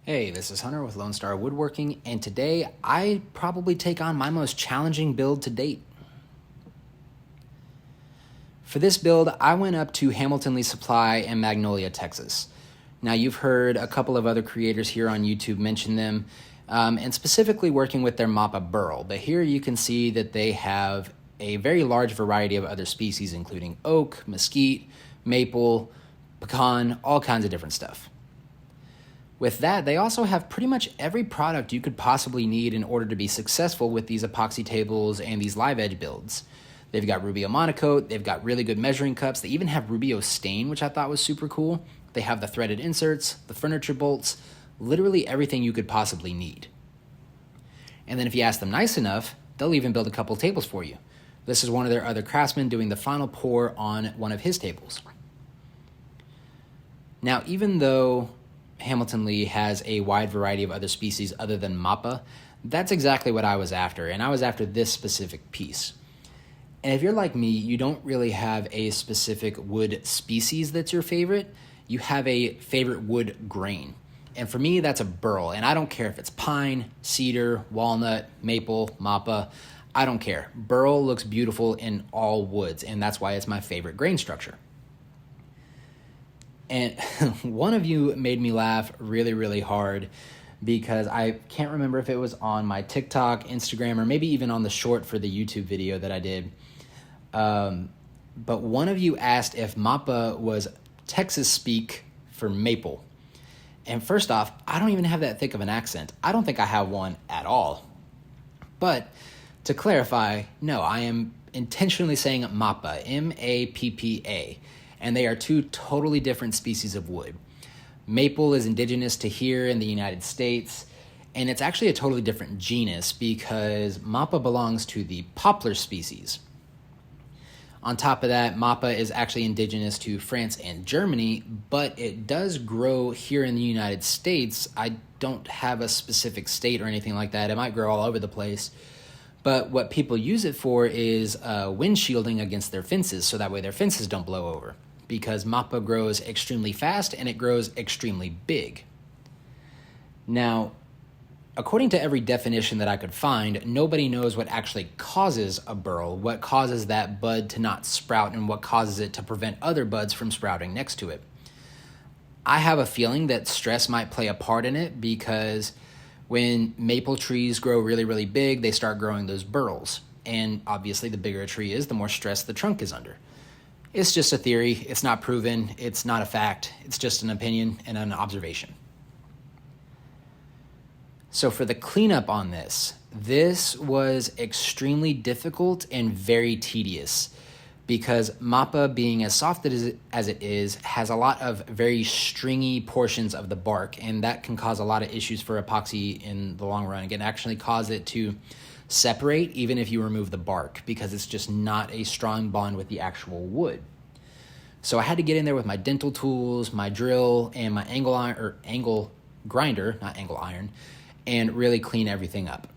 Hey, this is Hunter with Lonestar Woodworking, and today I probably take on my most challenging build to date. For this build, I went up to Hamilton Lee Supply in Magnolia, Texas. Now, you've heard a couple of other creators here on YouTube mention them, and specifically working with their mappa burl, but here you can see that they have a very large variety of other species, including oak, mesquite, maple, pecan, all kinds of different stuff. With that, they also have pretty much every product you could possibly need in order to be successful with these epoxy tables and these live edge builds. They've got Rubio Monocoat, they've got really good measuring cups, they even have Rubio Stain, which I thought was super cool. They have the threaded inserts, the furniture bolts, literally everything you could possibly need. And then if you ask them nice enough, they'll even build a couple tables for you. This is one of their other craftsmen doing the final pour on one of his tables. Now, even though Hamilton Lee has a wide variety of other species other than mappa, that's exactly what I was after, and I was after this specific piece. And if you're like me, you don't really have a specific wood species that's your favorite. You have a favorite wood grain. And for me, that's a burl, and I don't care if it's pine, cedar, walnut, maple, mappa, I don't care. Burl looks beautiful in all woods, and that's why it's my favorite grain structure. And one of you made me laugh really, really hard because I can't remember if it was on my TikTok, Instagram, or maybe even on the short for the YouTube video that I did. But one of you asked if mappa was Texas speak for maple. And first off, I don't even have that thick of an accent. I don't think I have one at all. But to clarify, no, I am intentionally saying mappa, M-A-P-P-A. And they are two totally different species of wood. Maple is indigenous to here in the United States, and it's actually a totally different genus because mappa belongs to the poplar species. On top of that, mappa is actually indigenous to France and Germany, but it does grow here in the United States. I don't have a specific state or anything like that. It might grow all over the place. But what people use it for is wind shielding against their fences, so that way their fences don't blow over. Because mappa grows extremely fast and it grows extremely big. Now, according to every definition that I could find, nobody knows what actually causes a burl, what causes that bud to not sprout, and what causes it to prevent other buds from sprouting next to it. I have a feeling that stress might play a part in it because when maple trees grow really, really big, they start growing those burls. And obviously, the bigger a tree is, the more stress the trunk is under. It's just a theory. It's not proven. It's not a fact. It's just an opinion and an observation. So for the cleanup on this was extremely difficult and very tedious because mappa, being as soft as it is, has a lot of very stringy portions of the bark, and that can cause a lot of issues for epoxy in the long run. It can actually cause it to separate even if you remove the bark because it's just not a strong bond with the actual wood. So I had to get in there with my dental tools, my drill, and my angle grinder, not angle iron, and really clean everything up.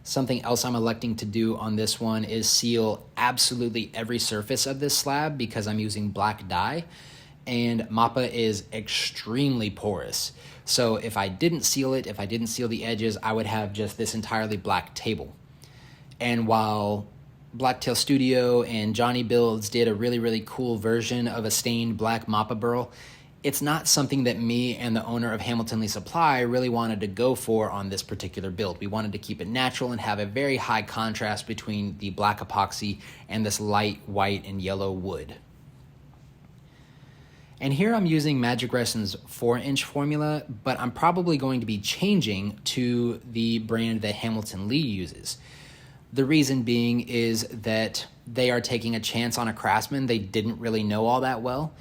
Something else I'm electing to do on this one is seal absolutely every surface of this slab because I'm using black dye, and mappa is extremely porous. So if I didn't seal it, if I didn't seal the edges, I would have just this entirely black table. And while Blacktail Studio and Johnny Builds did a really, really cool version of a stained black mappa burl, it's not something that me and the owner of Hamilton Lee Supply really wanted to go for on this particular build. We wanted to keep it natural and have a very high contrast between the black epoxy and this light white and yellow wood. And here I'm using Magic Resins 4-inch formula, but I'm probably going to be changing to the brand that Hamilton Lee uses. The reason being is that they are taking a chance on a craftsman they didn't really know all that well,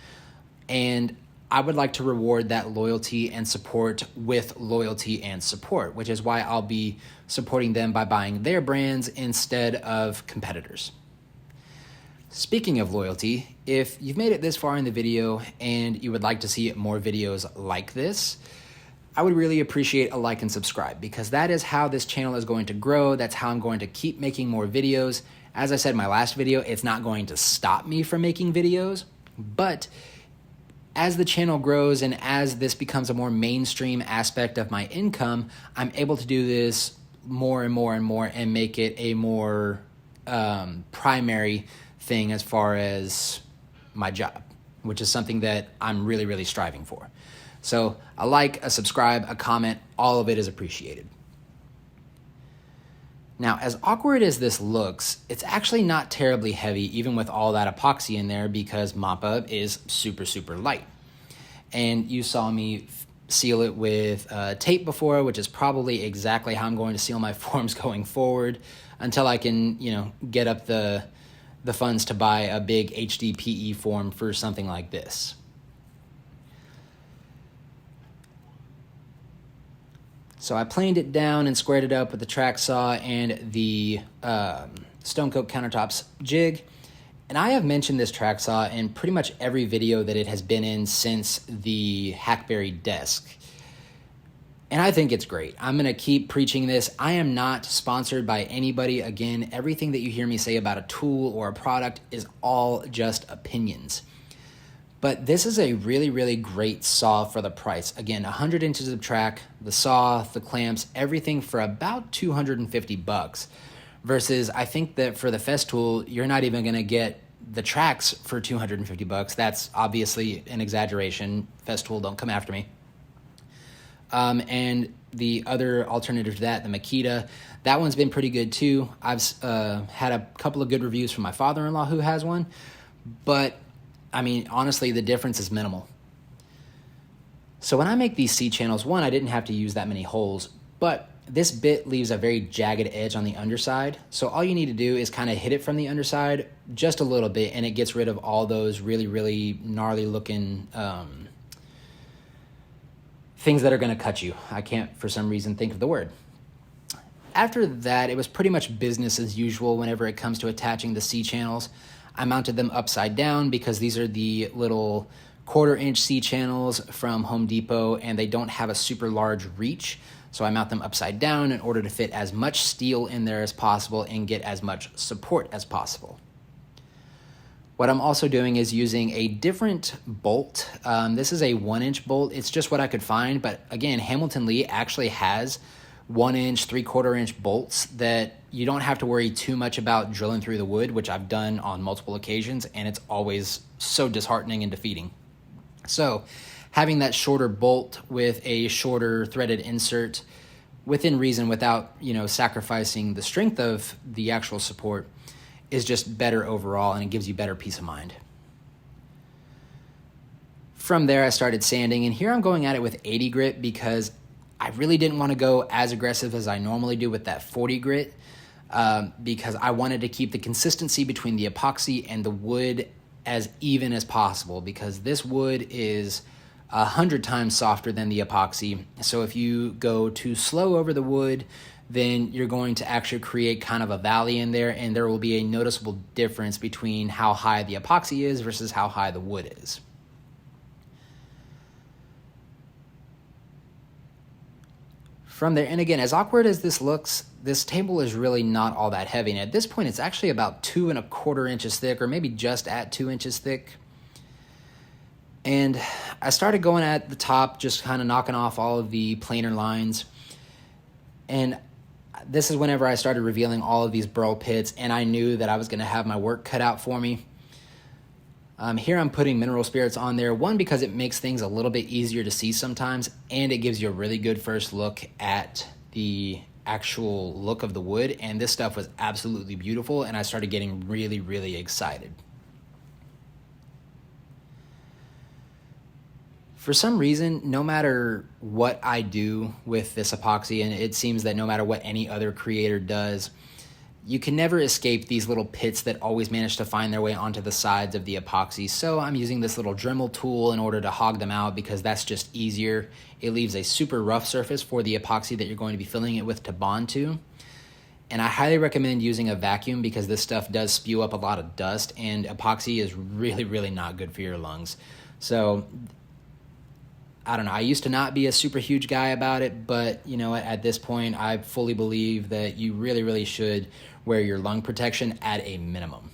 and I would like to reward that loyalty and support with loyalty and support, which is why I'll be supporting them by buying their brands instead of competitors. Speaking of loyalty, if you've made it this far in the video and you would like to see more videos like this, I would really appreciate a like and subscribe because that is how this channel is going to grow. That's how I'm going to keep making more videos. As I said in my last video, it's not going to stop me from making videos, but as the channel grows and as this becomes a more mainstream aspect of my income, I'm able to do this more and more and more and make it a more primary thing as far as my job, which is something that I'm really, really striving for. So a like, a subscribe, a comment, all of it is appreciated. Now, as awkward as this looks, it's actually not terribly heavy, even with all that epoxy in there, because mappa is super, super light. And you saw me seal it with tape before, which is probably exactly how I'm going to seal my forms going forward until I can, get up the funds to buy a big HDPE form for something like this. So I planed it down and squared it up with the track saw and the Stone Coat Countertops jig. And I have mentioned this track saw in pretty much every video that it has been in since the Hackberry desk. And I think it's great. I'm going to keep preaching this. I am not sponsored by anybody. Again, everything that you hear me say about a tool or a product is all just opinions. But this is a really, really great saw for the price. Again, 100 inches of track, the saw, the clamps, everything for about $250. Versus I think that for the Festool, you're not even going to get the tracks for $250. That's obviously an exaggeration. Festool, don't come after me. And the other alternative to that, the Makita, that one's been pretty good too. I've had a couple of good reviews from my father-in-law who has one, but I mean, honestly, the difference is minimal. So when I make these C-channels, one, I didn't have to use that many holes, but this bit leaves a very jagged edge on the underside. So all you need to do is kind of hit it from the underside just a little bit, and it gets rid of all those really, really gnarly looking things that are going to cut you. I can't, for some reason, think of the word. After that, it was pretty much business as usual whenever it comes to attaching the C-channels. I mounted them upside down because these are the little 1/4-inch C-channels from Home Depot, and they don't have a super large reach. So I mount them upside down in order to fit as much steel in there as possible and get as much support as possible. What I'm also doing is using a different bolt. This is a 1-inch bolt. It's just what I could find, but again, Hamilton Lee actually has 1-inch, 3/4-inch bolts that you don't have to worry too much about drilling through the wood, which I've done on multiple occasions, and it's always so disheartening and defeating. So having that shorter bolt with a shorter threaded insert within reason, without sacrificing the strength of the actual support, is just better overall, and it gives you better peace of mind. From there, I started sanding, and here I'm going at it with 80 grit because I really didn't want to go as aggressive as I normally do with that 40 grit because I wanted to keep the consistency between the epoxy and the wood as even as possible, because this wood is 100 times softer than the epoxy. So if you go too slow over the wood, then you're going to actually create kind of a valley in there, and there will be a noticeable difference between how high the epoxy is versus how high the wood is. From there, and again, as awkward as this looks, this table is really not all that heavy. And at this point, it's actually about 2 1/4 inches thick, or maybe just at 2 inches thick. And I started going at the top, just kind of knocking off all of the planar lines. And this is whenever I started revealing all of these burl pits, and I knew that I was going to have my work cut out for me. Here I'm putting mineral spirits on there, one, because it makes things a little bit easier to see sometimes, and it gives you a really good first look at the actual look of the wood, and this stuff was absolutely beautiful, and I started getting really, really excited. For some reason, no matter what I do with this epoxy, and it seems that no matter what any other creator does, you can never escape these little pits that always manage to find their way onto the sides of the epoxy. So I'm using this little Dremel tool in order to hog them out, because that's just easier. It leaves a super rough surface for the epoxy that you're going to be filling it with to bond to. And I highly recommend using a vacuum, because this stuff does spew up a lot of dust, and epoxy is really, really not good for your lungs. So I don't know, I used to not be a super huge guy about it, but at this point, I fully believe that you really, really should wear your lung protection at a minimum.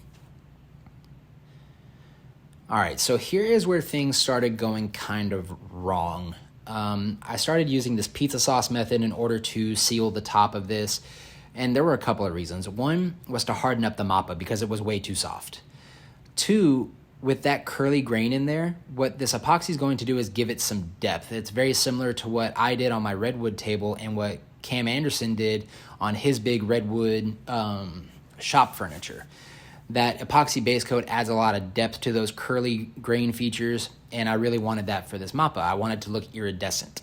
All right, so here is where things started going kind of wrong. I started using this pizza sauce method in order to seal the top of this, and there were a couple of reasons. One was to harden up the mappa because it was way too soft. Two, with that curly grain in there, what this epoxy is going to do is give it some depth. It's very similar to what I did on my redwood table and what Cam Anderson did on his big redwood shop furniture. That epoxy base coat adds a lot of depth to those curly grain features, and I really wanted that for this mappa. I wanted to look iridescent.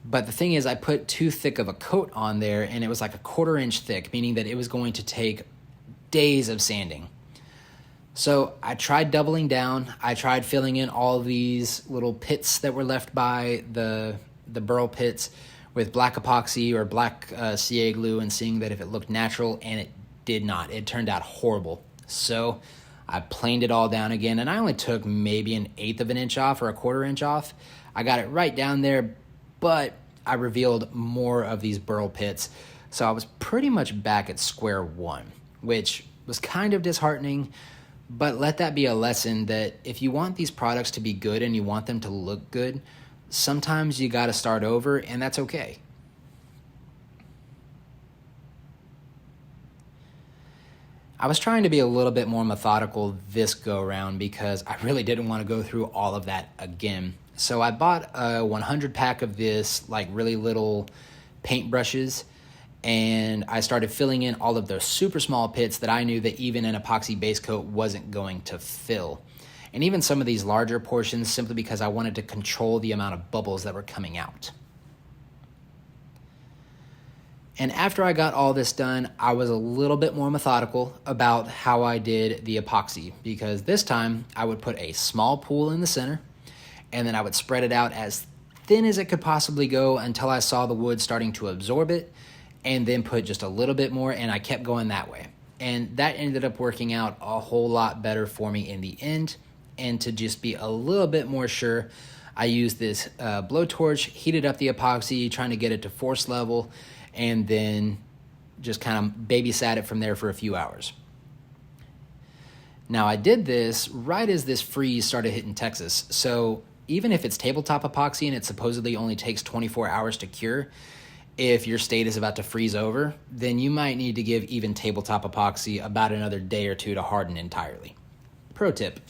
But the thing is, I put too thick of a coat on there, and it was like a 1/4 inch thick, meaning that it was going to take days of sanding. So I tried doubling down. I tried filling in all these little pits that were left by the burl pits with black epoxy or black CA glue and seeing that if it looked natural, and it did not. It turned out horrible. So I planed it all down again, and I only took maybe 1/8 of an inch off or a 1/4 inch off. I got it right down there, but I revealed more of these burl pits. So I was pretty much back at square one, which was kind of disheartening, but let that be a lesson that if you want these products to be good and you want them to look good, sometimes you got to start over, and that's okay. I was trying to be a little bit more methodical this go around because I really didn't want to go through all of that again. So I bought a 100 pack of this, like really little paint brushes, and I started filling in all of those super small pits that I knew that even an epoxy base coat wasn't going to fill. And even some of these larger portions simply because I wanted to control the amount of bubbles that were coming out. And after I got all this done, I was a little bit more methodical about how I did the epoxy, because this time I would put a small pool in the center, and then I would spread it out as thin as it could possibly go until I saw the wood starting to absorb it, and then put just a little bit more, and I kept going that way. And that ended up working out a whole lot better for me in the end. And to just be a little bit more sure, I used this blowtorch, heated up the epoxy, trying to get it to force level, and then just kind of babysat it from there for a few hours. Now, I did this right as this freeze started hitting Texas, so even if it's tabletop epoxy and it supposedly only takes 24 hours to cure, if your state is about to freeze over, then you might need to give even tabletop epoxy about another day or two to harden entirely. Pro tip.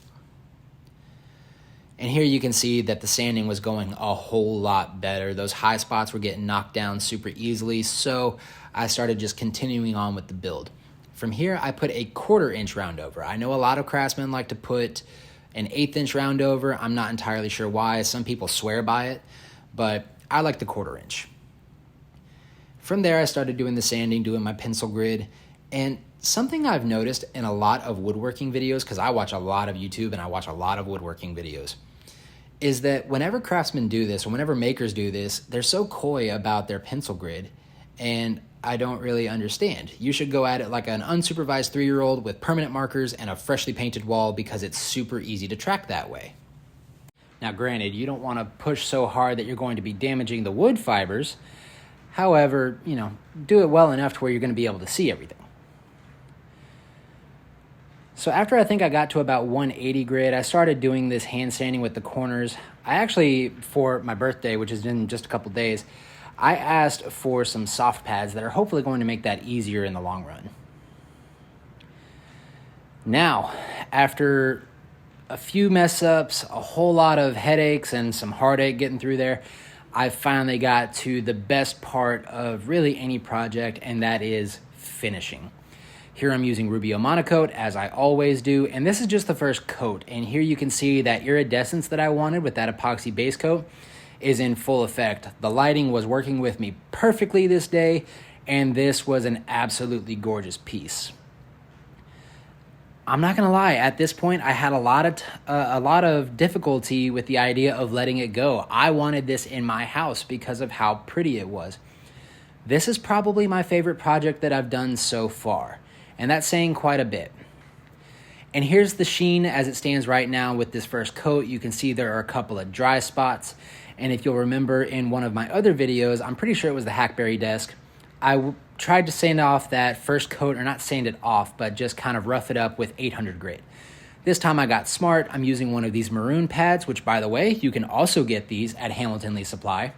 And here you can see that the sanding was going a whole lot better. Those high spots were getting knocked down super easily, so I started just continuing on with the build. From here, I put a 1/4 inch round over. I know a lot of craftsmen like to put an 1/8 inch round over. I'm not entirely sure why. Some people swear by it, but I like the 1/4 inch. From there, I started doing the sanding, doing my pencil grid, and something I've noticed in a lot of woodworking videos, because I watch a lot of YouTube and I watch a lot of woodworking videos, is that whenever craftsmen do this, or whenever makers do this, they're so coy about their pencil grid, and I don't really understand. You should go at it like an unsupervised 3-year-old with permanent markers and a freshly painted wall, because it's super easy to track that way. Now, granted, you don't want to push so hard that you're going to be damaging the wood fibers. However, do it well enough to where you're going to be able to see everything. So after I think I got to about 180 grit, I started doing this hand sanding with the corners. I actually, for my birthday, which is in just a couple days, I asked for some soft pads that are hopefully going to make that easier in the long run. Now, after a few mess ups, a whole lot of headaches, and some heartache getting through there, I finally got to the best part of really any project, and that is finishing. Here I'm using Rubio Monocoat, as I always do, and this is just the first coat. And here you can see that iridescence that I wanted with that epoxy base coat is in full effect. The lighting was working with me perfectly this day, and this was an absolutely gorgeous piece. I'm not gonna lie, at this point I had a lot of difficulty with the idea of letting it go. I wanted this in my house because of how pretty it was. This is probably my favorite project that I've done so far, and that's saying quite a bit. And here's the sheen as it stands right now with this first coat. You can see there are a couple of dry spots, and if you'll remember in one of my other videos, I'm pretty sure it was the Hackberry desk, I tried to sand off that first coat, or not sand it off, but just kind of rough it up with 800 grit. This time I got smart. I'm using one of these maroon pads, which, by the way, you can also get these at Hamilton Lee Supply.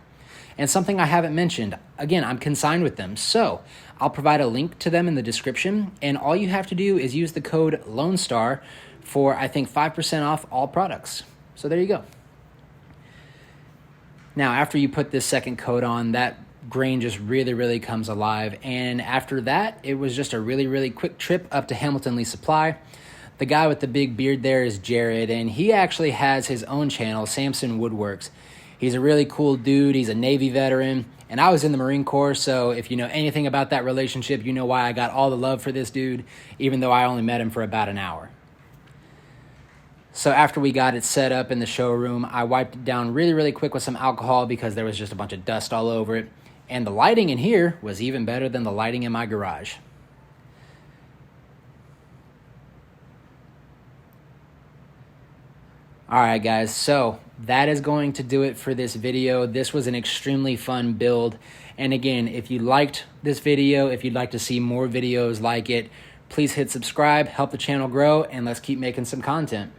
And something I haven't mentioned, again, I'm consigned with them, so I'll provide a link to them in the description, and all you have to do is use the code lonestar for, I think, 5% off all products. So there you go. Now, after you put this second coat on, that grain just really comes alive, and after that, it was just a really quick trip up to Hamilton Lee Supply. The guy with the big beard there is Jared, and he actually has his own channel, Samson Woodworks. He's a really cool dude. He's a Navy veteran, and I was in the Marine Corps, so if you know anything about that relationship, you know why I got all the love for this dude, even though I only met him for about an hour. So after we got it set up in the showroom, I wiped it down really quick with some alcohol because there was just a bunch of dust all over it, and the lighting in here was even better than the lighting in my garage. All right, guys, so that is going to do it for this video. This was an extremely fun build. And again, if you liked this video, if you'd like to see more videos like it, please hit subscribe, help the channel grow, and let's keep making some content.